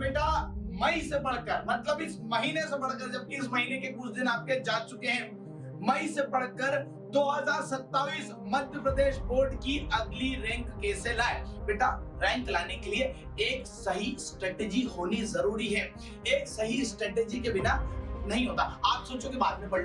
बेटा मई से बढ़कर मतलब इस महीने से बढ़कर, जबकि इस महीने के कुछ दिन आपके जा चुके हैं, मई से बढ़कर 2027 मध्य प्रदेश बोर्ड की अगली रैंक कैसे लाए। बेटा रैंक लाने के लिए एक सही स्ट्रेटेजी होनी जरूरी है। एक सही स्ट्रेटेजी के बिना नहीं होता। आप सोचो कि बाद में पढ़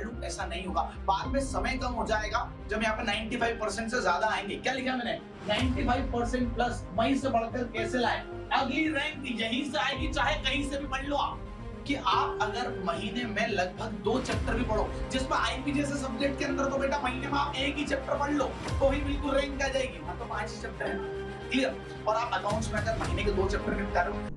लूं, ऐसा नहीं होगा। बाद में समय कम हो जाएगा जब यहाँ पे 95% से ज्यादा आएंगे। क्या लिखा मैंने? 95% प्लस मई से बढ़कर कैसे लाए। अगली रैंक यहीं से आएगी, चाहे कहीं से भी पढ़ लो आप। कि आप अगर महीने में लगभग 2 चैप्टर भी पढ़ो, जिसमें आईपी जैसे सब्जेक्ट के अंदर तो बेटा महीने में आप एक ही चैप्टर पढ़ लो तो ही बिल्कुल रैंक आ जाएगी। हाँ तो 5 ही चैप्टर है, क्लियर। और आप अकाउंट्स में अगर महीने के 2 चैप्टर निपटा रहे हो।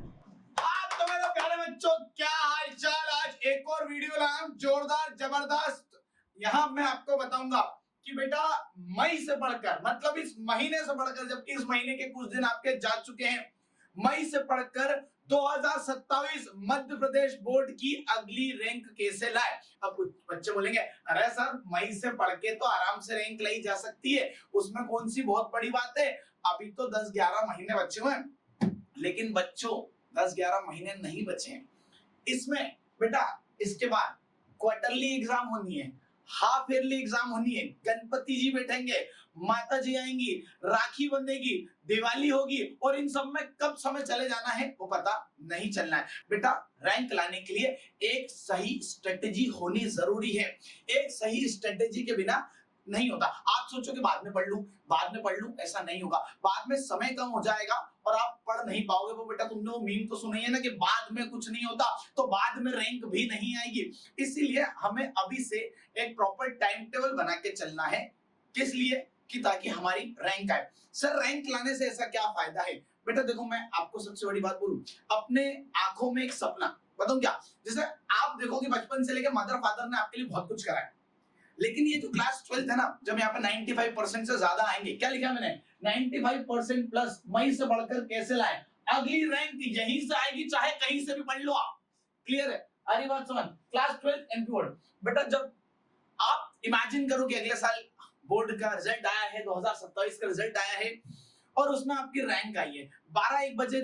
तो मेरे प्यारे बच्चों, क्या हाल चाल। आज एक और वीडियो लाया हूं, जोरदार जबरदस्त। यहां मैं आपको बताऊंगा कि बेटा मई से बढ़कर मतलब इस महीने से बढ़कर, जबकि इस महीने के कुछ दिन आपके जा चुके हैं, मई से पढ़कर 2027 मध्य प्रदेश बोर्ड की अगली रैंक कैसे लाए। अब कुछ बच्चे बोलेंगे अरे सर मई से पढ़ के तो आराम से रैंक लाई जा सकती है, उसमें कौन सी बहुत बड़ी बात है। अभी तो 10-11 महीने बचे हुए हैं। लेकिन बच्चों 10-11 महीने नहीं बचे हैं इसमें। बेटा इसके बाद क्वार्टरली एग्जाम होनी है, हाफ ईयरली एग्जाम होनी है, गणपति जी बैठेंगे, माता जी आएंगी, राखी बंधेगी, दिवाली होगी, और इन सब में कब समय चले जाना है वो पता नहीं चलना है। बेटा रैंक लाने के लिए एक सही स्ट्रेटेजी होनी जरूरी है। एक सही स्ट्रेटेजी के बिना नहीं होता। आप सोचो कि बाद में पढ़ लूं, ऐसा नहीं होगा। बाद में समय कम हो जाएगा और आप पढ़ नहीं पाओगे। वो बेटा तुमने वो मीम तो सुना ही है ना कि बाद में कुछ नहीं होता, तो बाद में रैंक भी नहीं आएगी। इसीलिए हमें अभी से एक प्रॉपर टाइम टेबल बना के चलना है। किस लिए? कि ताकि हमारी रैंक आए। सर रैंक लाने से ऐसा क्या फायदा है? बेटा देखो मैं आपको सबसे बड़ी बात बोलूं, अपने आंखों में एक सपना बताऊं क्या। जैसे आप देखो कि बचपन से लेकर मदर फादर ने आपके लिए बहुत कुछ करा है, लेकिन ये जो क्लास 12th है ना, जब यहाँ पे 95% से ज्यादा आएंगे, क्या लिखा मैंने? 95% प्लस मई से बढ़कर कैसे लाए। अगली रैंक यहीं से आएगी, चाहे कहीं से भी पढ़ लो आप। क्लियर है? अरे बात समझ। Class 12 MP board. बेटा जब आप इमेजिन करो कि अगले साल बोर्ड का रिजल्ट आया है, 2027 का रिजल्ट आया है और उसमें आपकी रैंक आई है, 12-1 बजे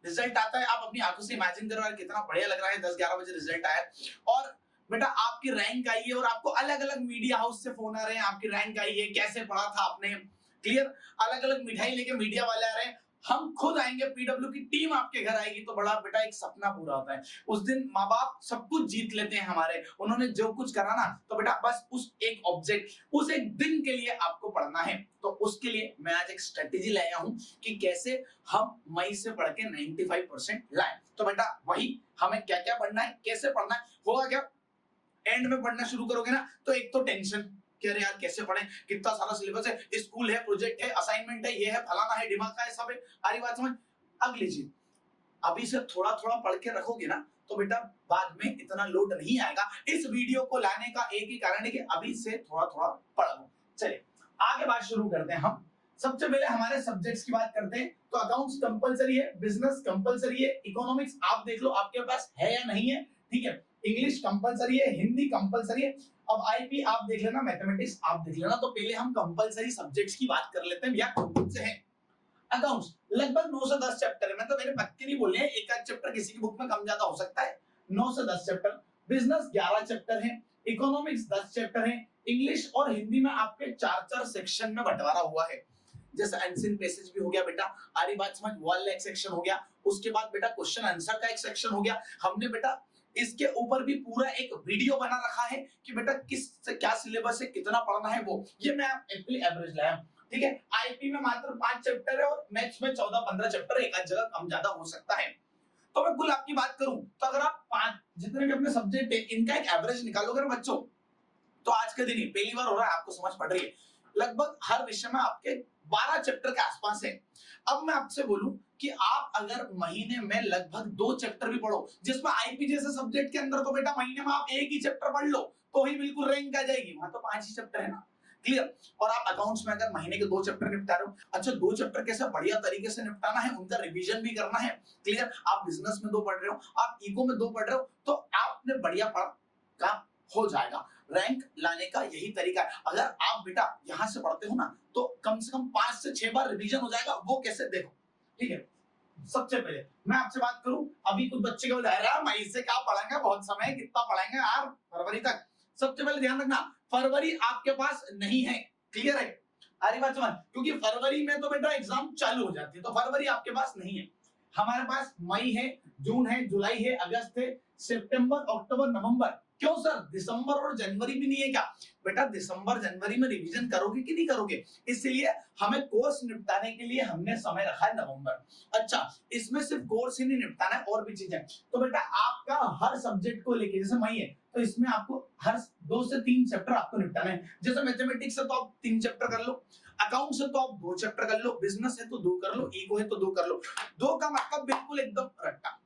रिजल्ट आता है। आप अपनी आंखों से इमेजिन करो यार कितना बढ़िया लग रहा है, 10-11 बजे रिजल्ट आया और बेटा आपकी रैंक आई है और आपको अलग अलग मीडिया हाउस से फोन आ रहे हैं, आपकी रैंक आई है, कैसे पढ़ा था आपने। क्लियर? अलग अलग मिठाई लेके मीडिया वाले आ रहे हैं, हम खुद आएंगे, पीडब्ल्यू की टीम आपके घर आएगी, तो बड़ा बेटा एक सपना पूरा होता है। उस दिन माँ बाप सब कुछ जीत लेते हैं हमारे, उन्होंने जो कुछ करा ना, तो बेटा बस उस एक ऑब्जेक्ट, उस एक दिन के लिए आपको पढ़ना है। तो उसके लिए मैं आज एक स्ट्रेटेजी लाया हूं कि कैसे हम मई से पढ़ के 95% लाए। तो बेटा वही हमें क्या क्या पढ़ना है, कैसे पढ़ना है, होगा क्या एंड में पढ़ना शुरू करोगे ना तो एक तो टेंशन कि अरे यार कैसे पढ़ें, कितना सारा सिलेबस है, स्कूल है, प्रोजेक्ट है, असाइनमेंट है, ये है, फलाना है, दिमाग का है, सब है। सारी बात समझ। अगली चीज, अभी से थोड़ा थोड़ा पढ़ के रखोगे ना तो बेटा बाद में इतना लोड नहीं आएगा। इस वीडियो को लाने का एक ही कारण है कि अभी से थोड़ा थोड़ा पढ़ो। चलिए आगे बात शुरू करते हैं। हम सबसे पहले हमारे सब्जेक्ट्स की बात करते हैं। तो अकाउंट्स कंपलसरी है, बिजनेस कंपलसरी है, इकोनॉमिक्स आप देख लो आपके पास है या नहीं है, ठीक है। इंग्लिश कंपलसरी है, हिंदी कंपलसरी है। अब आईपी आप देख लेना, मैथमेटिक्स आप देख लेना। तो पहले हम कंपलसरी सब्जेक्ट्स की बात कर लेते हैं भैया, कौन से हैं। अकाउंट्स लगभग 9 से 10 चैप्टर है, मैं तो मेरे पक्के नहीं बोले हैं, एक आध चैप्टर किसी की बुक में कम ज्यादा हो सकता है। 9 से 10 चैप्टर, बिजनेस 11 चैप्टर है, इकोनॉमिक्स 10 चैप्टर है, इंग्लिश और हिंदी में आपके 4-4 सेक्शन में बंटवारा हुआ है। जैसे एंसियंट पैसेज भी हो गया बेटा, आरी बात समझ, वर्ल्ड एक सेक्शन हो गया, उसके बाद बेटा क्वेश्चन आंसर का एक सेक्शन हो गया। हमने बेटा इसके ऊपर भी पूरा एक वीडियो बना रखा है कि बेटा किस क्या सिलेबस है, कितना पढ़ना है वो, ये मैं एक्चुअली एवरेज लाया, ठीक है। आईपी में मात्र 5 चैप्टर है और मैथ्स में 14-15 चैप्टर है, एक आध जगह कम ज्यादा हो सकता है। तो मैं कुल आपकी बात करूं तो अगर आप 5 जितने भी अपने सब्जेक्ट है इनका एक एवरेज निकालोगे ना बच्चों, तो आज के दिन ही पहली बार हो रहा है, आपको समझ पड़ रही है, लगभग हर विषय में आपके 12 चैप्टर के आसपास है। अब मैं आपसे बोलूं कि आप अगर महीने में लगभग 2 चैप्टर भी पढ़ो, जिसमें आईपी जैसे सब्जेक्ट के अंदर तो बेटा महीने में आप एक ही चैप्टर पढ़ लो तो ही बिल्कुल रैंक आ जाएगी, वहां तो 5 ही चैप्टर है ना, क्लियर। और आप अकाउंट्स में अगर महीने के 2 चैप्टर निपटा रहे हो, अच्छा 2 चैप्टर कैसे बढ़िया तरीके से निपटाना है, उनका रिवीजन भी करना है, क्लियर। आप बिजनेस में 2 पढ़ रहे हो, आप इको में 2 पढ़ रहे हो, तो आपने बढ़िया पढ़ा काम हो जाएगा। रैंक लाने का यही तरीका है। अगर आप बेटा यहां से पढ़ते हो ना तो कम से कम 5 से 6 बार रिवीजन हो जाएगा। वो कैसे देखो, ठीक है। सबसे पहले मैं आपसे बात करूं, अभी कुछ बच्चे को बता रहा मई से क्या पढ़ेंगे, बहुत समय है, कितना पढ़ेंगे यार, फरवरी तक। सबसे पहले ध्यान रखना, फरवरी आपके पास नहीं है, क्लियर है? अरे बात समझ, क्योंकि फरवरी में तो बेटा एग्जाम चालू हो जाती है, तो फरवरी आपके पास नहीं है। हमारे पास मई है, जून है, जुलाई है, अगस्त है, सितंबर, अक्टूबर, नवंबर। क्यों सर, दिसंबर और जनवरी भी नहीं है क्या? बेटा दिसंबर जनवरी में रिवीजन करोगे कि नहीं करोगे, इसलिए हमें कोर्स निपटाने के लिए हमने समय रखा है नवंबर। अच्छा, इसमें सिर्फ कोर्स ही नहीं निपटाना है, और भी चीजें। तो बेटा आपका हर सब्जेक्ट को लेके, जैसे मई है तो इसमें आपको हर 2 से 3 चैप्टर आपको निपटाना है। जैसे मैथमेटिक्स है तो आप 3 चैप्टर कर लो, अकाउंट्स है तो आप 2 चैप्टर कर लो, बिजनेस है तो 2 कर लो, इको है तो 2 कर लो। 2 का मतलब बिल्कुल एकदम रट्टा।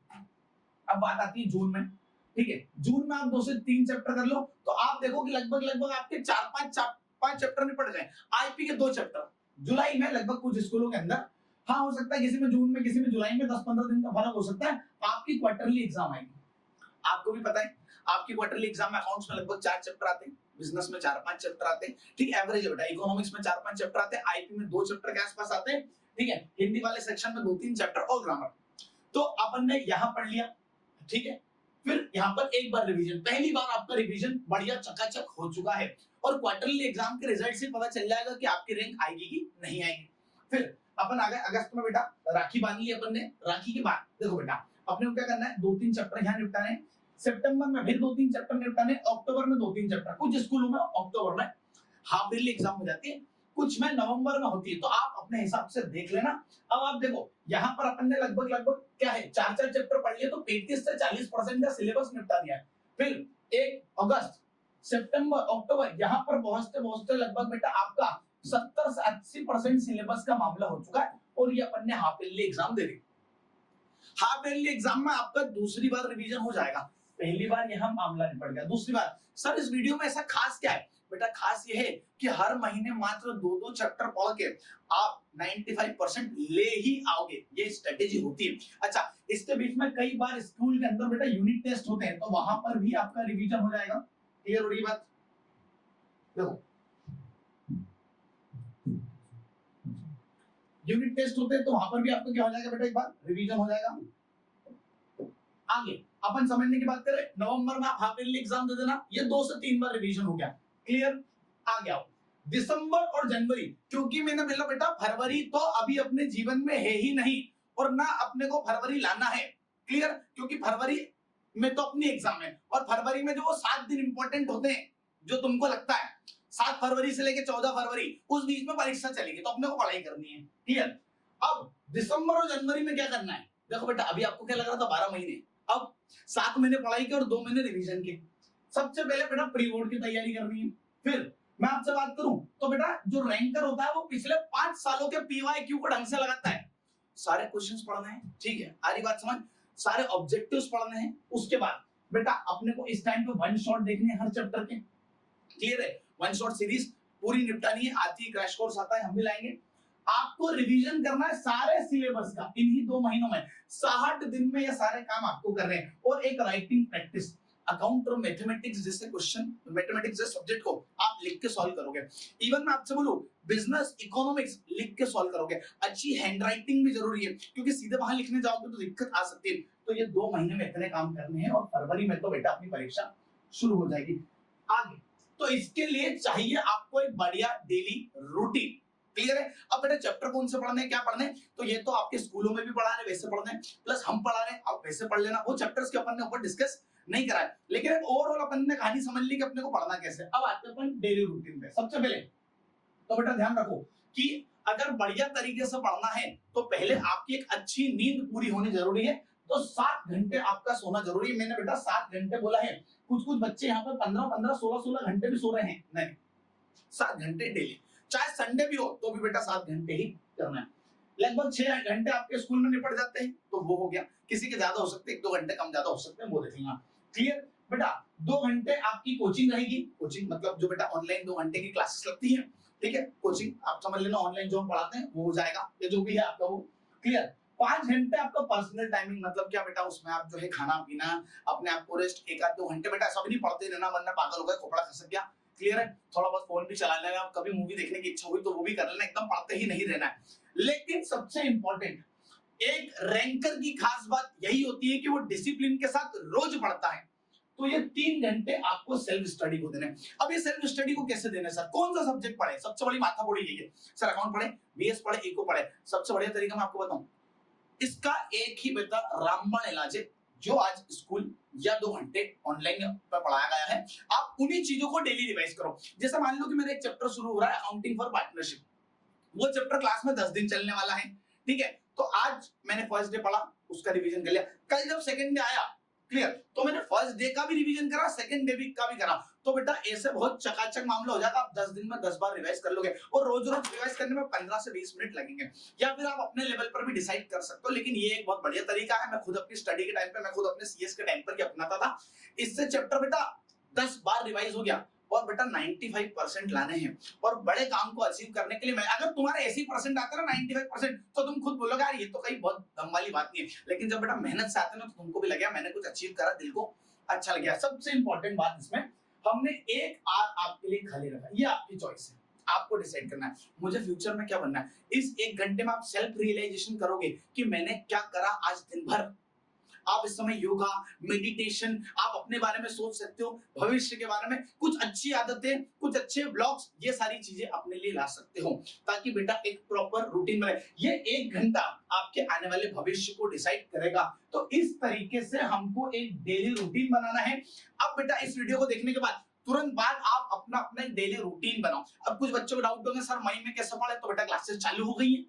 अब बात आती है जून में, ठीक है, जून में आप 2 से 3 चैप्टर कर लो, तो आप देखो कि लगभग लगभग आपके 4-5 चैप्टर निपट जाए। आईपी के 2 चैप्टर जुलाई में, लगभग कुछ स्कूलों के अंदर, हाँ हो सकता है किसी में जून में किसी में जुलाई में 10-15 दिन का फर्क हो सकता है। आपकी क्वार्टरली एग्जाम आएगी, आपको भी पता है आपकी क्वार्टरली एग्जाम में अकाउंट्स में लगभग 4 चैप्टर आते हैं, बिजनेस में 4-5 चैप्टर आते हैं, ठीक है, एवरेज बेटा। इकोनॉमिक्स में 4-5 चैप्टर आते हैं, आईपी में 2 चैप्टर के आसपास आते हैं, ठीक है, हिंदी वाले सेक्शन में 2-3 चैप्टर और ग्रामर। तो अपन ने यहां पढ़ लिया, ठीक है, फिर यहाँ पर एक बार रिवीजन, पहली बार आपका रिवीजन बढ़िया चकाचक हो चुका है, और क्वार्टरली एग्जाम के रिजल्ट से पता चल जाएगा कि आपकी रैंक आएगी कि नहीं आएगी। फिर अपन आ गए अगस्त में, बेटा राखी बांध ली अपन ने। राखी के बाद देखो बेटा अपने को क्या करना है, 2-3 चैप्टर यहाँ निपटाने, सितंबर में फिर 2-3 चैप्टर निपटाने, अक्टूबर में 2-3 चैप्टर, कुछ स्कूलों में अक्टूबर में हाफ ईयरली एग्जाम हो जाती है, कुछ में नवंबर में होती है, तो आप अपने हिसाब से देख लेना। अब आप देखो यहाँ पर अपन ने लगभग लगभग क्या है 4-4 चैप्टर पढ़ लिए, तो 35 से 40% का सिलेबस निपटा दिया है। फिर 1 अगस्त, सितंबर, अक्टूबर, यहाँ पर पहुंचते पहुंचते लगभग बेटा आपका 70 से 80% सिलेबस का मामला हो चुका है, और ये अपन ने हाफ ईयरली एग्जाम दे दी। हाफ ईयरली एग्जाम में आपका दूसरी बार रिवीजन हो जाएगा। पहली बार यह मामला निपट गया, दूसरी बार सर इस वीडियो में ऐसा खास क्या है? बेटा खास ये है कि हर महीने मात्र 2-2 चैप्टर पढ़ के आप 95% ले ही आओगे, ये स्ट्रेटेजी होती है। अच्छा, इसके बीच में कई बार स्कूल के अंदर बेटा यूनिट टेस्ट होते हैं, तो वहां पर भी आपका रिवीजन हो जाएगा। क्लियर हो रही बात? देखो यूनिट टेस्ट होते हैं तो वहां पर भी आपको क्या हो जाएगा बेटा, एक बार रिवीजन हो जाएगा। आगे अपन समझने की बात करें, नवंबर में आप हाफ ईयरली एग्जाम दे देना, ये 2 से 3 बार रिवीजन हो गया। क्लियर? आ गया दिसंबर और जनवरी, क्योंकि मैंने बोला बेटा फरवरी तो अभी अपने जीवन में है ही नहीं, और ना अपने को फरवरी लाना है। क्लियर? क्योंकि फरवरी में तो अपनी एग्जाम है, और फरवरी में जो वो 7 दिन इंपॉर्टेंट होते हैं, जो तुमको लगता है 7 फरवरी से लेके 14 फरवरी, उस बीच में परीक्षा चलेगी, तो अपने को पढ़ाई करनी है। क्लियर? अब दिसंबर और जनवरी में क्या करना है? देखो बेटा अभी आपको क्या लग रहा था 12 महीने, अब 7 महीने पढ़ाई के और 2 महीने रिवीजन के। सबसे पहले बेटा प्री बोर्ड की तैयारी करनी है। फिर मैं आपसे बात करूं तो बेटा जो रैंकर होता है वो पिछले 5 सालों के पीवाईक्यू को ढंग से लगाता है। सारे क्वेश्चंस पढ़ने हैं, ठीक है, आरी बात समझ, सारे ऑब्जेक्टिव्स पढ़ने हैं। उसके बाद बेटा अपने को इस टाइम पे वन शॉट देखने हैं हर चैप्टर के। क्लियर है? वन शॉट सीरीज पूरी निपटानी है, आती है, क्रैश कोर्स आता है, हम भी लाएंगे। आपको रिवीजन करना है सारे सिलेबस का इन्हीं 2 महीनों में, 60 दिन में ये सारे काम आपको करने हैं। और एक राइटिंग प्रैक्टिस, अकाउंट और मैथमेटिक्स जैसे क्वेश्चन, मैथमेटिक्स जैसे सब्जेक्ट को आप लिख के सॉल्व करोगे। इवन मैं आपसे बोलूं बिजनेस इकोनॉमिक्स लिख के सॉल्व करोगे। अच्छी हैंडराइटिंग भी जरूरी है, क्योंकि सीधे वहां लिखने जाओगे तो दिक्कत आ सकती है। तो ये 2 महीने में इतने काम करने हैं, और फरवरी में तो बेटा अपनी परीक्षा शुरू हो जाएगी। आगे तो इसके लिए चाहिए आपको एक बढ़िया डेली रूटीन। क्लियर है? अब बेटा चैप्टर कौन से पढ़ने हैं, क्या पढ़ने हैं, तो ये तो आपके स्कूलों में भी पढ़ा रहे वैसे पढ़ने हैं, प्लस हम पढ़ा रहे हैं आप वैसे पढ़ लेना। वो चैप्टर्स के अपन ने ऊपर डिस्कस नहीं करा है, लेकिन ओवरऑल अपन ने कहानी समझ ली कि अपने को पढ़ना कैसे। अब आते हैं अपन डेली रूटीन पे। सबसे पहले तो बेटा ध्यान रखो कि अगर बढ़िया तरीके से पढ़ना है तो पहले आपकी एक अच्छी नींद पूरी होनी जरूरी है। तो 7 घंटे आपका सोना जरूरी है। मैंने बेटा 7 घंटे बोला है, कुछ कुछ बच्चे यहाँ पे 15-15, 16-16 घंटे भी सो रहे हैं। नहीं, 7 घंटे डेली, चाहे संडे भी हो तो भी बेटा 7 घंटे ही करना है। लगभग 6 घंटे आपके स्कूल में निपट जाते हैं, तो वो हो गया। किसी के ज्यादा हो सकते हैं, 1-2 घंटे कम ज्यादा हो सकते हैं, वो देखेंगे। क्लियर? बेटा 2 घंटे आपकी कोचिंग रहेगी। कोचिंग मतलब जो बेटा ऑनलाइन 2 घंटे की क्लासेस लगती है, ठीक है, कोचिंग आप समझ लेना, ऑनलाइन जो हम पढ़ाते हैं वो हो जाएगा, ये जो भी है आपका वो। क्लियर? 5 घंटे आपका पर्सनल टाइमिंग, मतलब क्या बेटा उसमें आप जो है खाना पीना, अपने आप को रेस्ट, 1-2 घंटे बेटा ऐसा भी नहीं पढ़ते रहना वरना पागल हो गए, खोपड़ा खसक गया। क्लियर है? थोड़ा बहुत फोन भी चला लेना, कभी मूवी देखने की इच्छा हुई तो वो भी कर लेना, एकदम पढ़ते ही नहीं रहना है। लेकिन सबसे इंपॉर्टेंट एक रैंकर की खास बात यही होती है कि वो डिसिप्लिन के साथ रोज पढ़ता है। तो ये 3 घंटे आपको सेल्फ स्टडी को देने। अब ये सेल्फ स्टडी को कैसे देने सर, कौन सा सब्जेक्ट पढ़े? सबसे बड़ी माथापड़ी यही है सर, अकाउंट पढ़े, बीएस पढ़े, इको पढ़े। सबसे बढ़िया तरीका मैं आपको बताऊं, इसका एक ही बेटा रामबाण इलाज है, जो आज स्कूल या 2 घंटे ऑनलाइन पर पढ़ाया गया है। आप उन्हीं चीजों को डेली रिवाइज करो। जैसे मान लो कि मेरा एक चैप्टर शुरू हो रहा है अकाउंटिंग फॉर पार्टनरशिप, वो चैप्टर क्लास में 10 दिन चलने वाला है, ठीक है। तो आज मैंने फर्स्ट डे पढ़ा, उसका रिवीजन कर लिया। कल जब सेकंड डे आया, क्लियर, तो मैंने फर्स्ट डे का भी रिवीजन करा, सेकंड डे का भी करा। तो बेटा ऐसे बहुत चकाचक मामला हो जाएगा, आप 10 दिन में 10 बार रिवाइज कर लोगे, और रोज रोज रिवाइज करने में 15 से 20 मिनट लगेंगे। या फिर आप अपने लेवल पर भी डिसाइड कर सकते हो, लेकिन ये एक बहुत बढ़िया तरीका है। मैं खुद अपनी स्टडी के टाइम पे, मैं खुद अपने सीएस के टाइम पर ये अपनाता था। इससे चैप्टर बेटा 10 बार रिवाइज हो गया, और बेटा 95% लाने हैं। और बड़े काम को अचीव करने के लिए, मैं अगर तुम्हारे 80% आते ना 95%, तो तुम खुद बोलोगे यार ये तो कहीं बहुत दम वाली बात नहीं है। लेकिन जब बेटा मेहनत से आते ना, तो तुमको भी लगे मैंने कुछ अचीव करा, दिल को अच्छा लग गया। सबसे इंपॉर्टेंट बात इसमें, हमने एक आर आपके लिए खाली रखा, ये आपकी चॉइस है, आपको डिसाइड करना है मुझे फ्यूचर में क्या बनना है। इस 1 घंटे में आप सेल्फ रियलाइजेशन करोगे कि मैंने क्या करा आज दिन भर। आप इस समय योगा, मेडिटेशन, आप अपने बारे में सोच सकते हो, भविष्य के बारे में कुछ अच्छी आदतें, कुछ अच्छे ब्लॉग्स, ये सारी चीजें अपने लिए ला सकते हो, ताकि बेटा एक प्रॉपर रूटीन बने। ये 1 घंटा आपके आने वाले भविष्य को डिसाइड करेगा। तो इस तरीके से हमको एक डेली रूटीन बनाना है। अब बेटा इस वीडियो को देखने के बाद तुरंत बाद आप अपना अपना डेली रूटीन बनाओ। अब कुछ बच्चों को डाउट होगा सर मई में कैसे पढ़े, तो बेटा क्लासेस चालू हो गई है,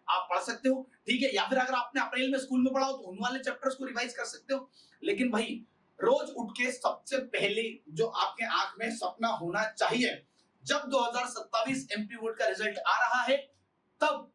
आप पढ़ सकते हो, ठीक है। या फिर अगर आपने अप्रैल में स्कूल में पढ़ा हो, तो उन वाले चैप्टर्स को रिवाइज कर सकते हो। लेकिन भाई रोज उठ के सबसे पहले जो आपके आंख में सपना होना चाहिए, जब 2027 एमपी बोर्ड का रिजल्ट आ रहा है, तब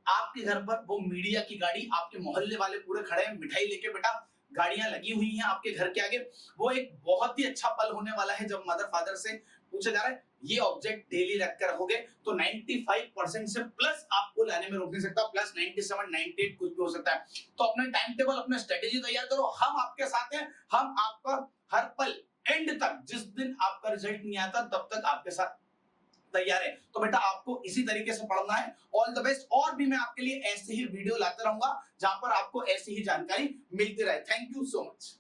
आपके घर पर वो मीडिया की गाड़ी, आपके मोहल्ले वाले पूरे खड़े हैं मिठाई लेके, बेटा गाड़ियां लगी हुई हैं आपके घर के आगे। वो एक बहुत ही अच्छा पल होने वाला है, जब मदर फादर से पूछा जा रहा है ये ऑब्जेक्ट डेली रख कर रखोगे तो 95% से प्लस आपको लाने में रोक नहीं सकता, प्लस 97, 98 कुछ भी हो सकता है। तो अपना टाइम टेबल, अपना स्ट्रेटेजी तैयार करो, हम आपके साथ हैं, हम आपका हर पल एंड तक, जिस दिन आपका रिजल्ट नहीं आता तब तक आपके साथ तैयार है। तो बेटा आपको इसी तरीके से पढ़ना है। All the best. और भी मैं आपके लिए ऐसे ही वीडियो लाता रहूंगा, जहां पर आपको ऐसी ही जानकारी मिलती रहे। Thank you so much.